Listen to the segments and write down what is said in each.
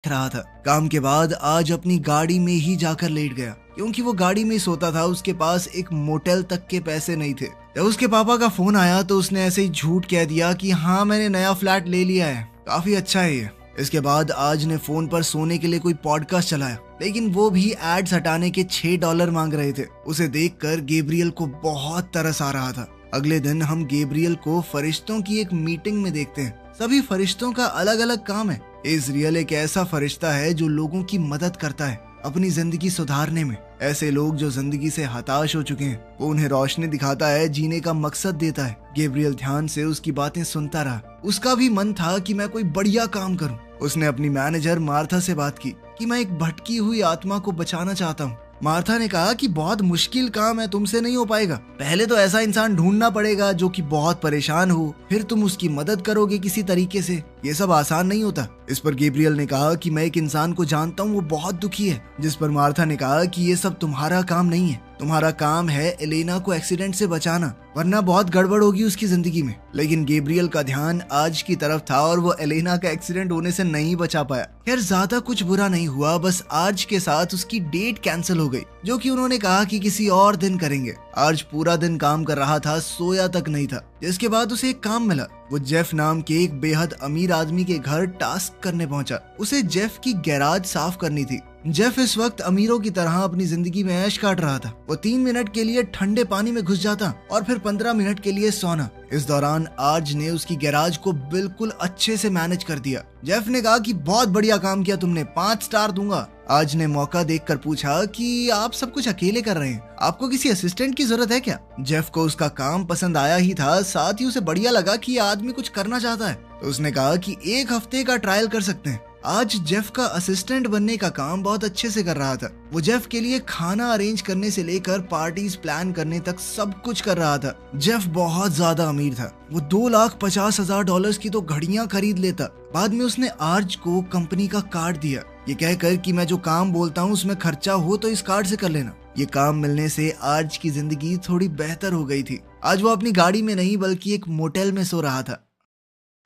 रहा था। काम के बाद आज अपनी गाड़ी में ही जाकर लेट गया, क्योंकि वो गाड़ी में सोता था। उसके पास एक मोटेल तक के पैसे नहीं थे। जब उसके पापा का फोन आया तो उसने ऐसे ही झूठ कह दिया कि हाँ मैंने नया फ्लैट ले लिया है, काफी अच्छा है ये। इसके बाद आज ने फोन पर सोने के लिए कोई पॉडकास्ट चलाया, लेकिन वो भी एड्स हटाने के $6 मांग रहे थे। उसे देखकर गैब्रियल को बहुत तरस आ रहा था। अगले दिन हम गैब्रियल को फरिश्तों की एक मीटिंग में देखते हैं। सभी फरिश्तों का अलग अलग काम है। इज़राइल एक ऐसा फरिश्ता है जो लोगों की मदद करता है अपनी जिंदगी सुधारने में। ऐसे लोग जो जिंदगी से हताश हो चुके हैं, वो उन्हें रोशनी दिखाता है, जीने का मकसद देता है। गैब्रियल ध्यान से उसकी बातें सुनता रहा। उसका भी मन था कि मैं कोई बढ़िया काम करूं। उसने अपनी मैनेजर मार्था से बात की कि मैं एक भटकी हुई आत्मा को बचाना चाहता हूँ। मार्था ने कहा कि बहुत मुश्किल काम है, तुमसे नहीं हो पाएगा। पहले तो ऐसा इंसान ढूंढना पड़ेगा जो कि बहुत परेशान हो, फिर तुम उसकी मदद करोगे किसी तरीके से। ये सब आसान नहीं होता। इस पर गैब्रियल ने कहा कि मैं एक इंसान को जानता हूँ, वो बहुत दुखी है। जिस पर मार्था ने कहा कि ये सब तुम्हारा काम नहीं है, तुम्हारा काम है एलेना को एक्सीडेंट से बचाना, वरना बहुत गड़बड़ होगी उसकी जिंदगी में। लेकिन गैब्रियल का ध्यान आज की तरफ था और वो एलेना का एक्सीडेंट होने से नहीं बचा पाया। खैर ज्यादा कुछ बुरा नहीं हुआ, बस आज के साथ उसकी डेट कैंसिल हो गई, जो कि उन्होंने कहा कि किसी और दिन करेंगे। आज पूरा दिन काम कर रहा था, सोया तक नहीं था। जिसके बाद उसे एक काम मिला। वो जेफ नाम के एक बेहद अमीर आदमी के घर टास्क करने पहुंचा। उसे जेफ की गैराज साफ करनी थी। जेफ इस वक्त अमीरों की तरह अपनी जिंदगी में ऐश काट रहा था। वो 3 मिनट के लिए ठंडे पानी में घुस जाता और फिर 15 मिनट के लिए सोना। इस दौरान आज ने उसकी गैराज को बिल्कुल अच्छे से मैनेज कर दिया। जेफ ने कहा कि बहुत बढ़िया काम किया तुमने, 5 स्टार दूंगा। आज ने मौका देखकर पूछा कि आप सब कुछ अकेले कर रहे हैं, आपको किसी असिस्टेंट की जरूरत है क्या? जेफ को उसका काम पसंद आया ही था, साथ ही उसे बढ़िया लगा कि ये आदमी कुछ करना चाहता है। तो उसने कहा कि 1 हफ्ते का ट्रायल कर सकते हैं। आज जेफ का असिस्टेंट बनने का काम बहुत अच्छे से कर रहा था। वो जेफ के लिए खाना अरेंज करने से लेकर पार्टीज प्लान करने तक सब कुछ कर रहा था। जेफ बहुत ज्यादा अमीर था। वो $2,50,000 की तो घड़ियां खरीद लेता। बाद में उसने आर्ज को कंपनी का कार्ड दिया, ये कहकर कि मैं जो काम बोलता हूँ उसमें खर्चा हो तो इस कार्ड से कर लेना। ये काम मिलने से आर्ज की जिंदगी थोड़ी बेहतर हो गई थी। आज वो अपनी गाड़ी में नहीं बल्कि एक मोटेल में सो रहा था।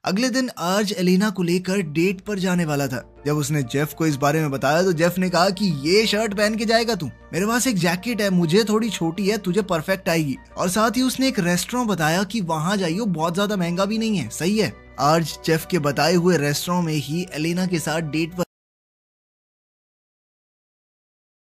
अगले दिन आर्ज एलेना को लेकर डेट पर जाने वाला था। जब उसने जेफ को इस बारे में बताया तो जेफ ने कहा कि ये शर्ट पहन के जाएगा तू, मेरे पास एक जैकेट है, मुझे थोड़ी छोटी है, तुझे परफेक्ट आएगी। और साथ ही उसने एक रेस्टोरेंट बताया कि वहां जाइयो, बहुत ज्यादा महंगा भी नहीं है, सही है। आर्ज जेफ के बताए हुए रेस्टोरेंट में ही एलेना के साथ डेट पर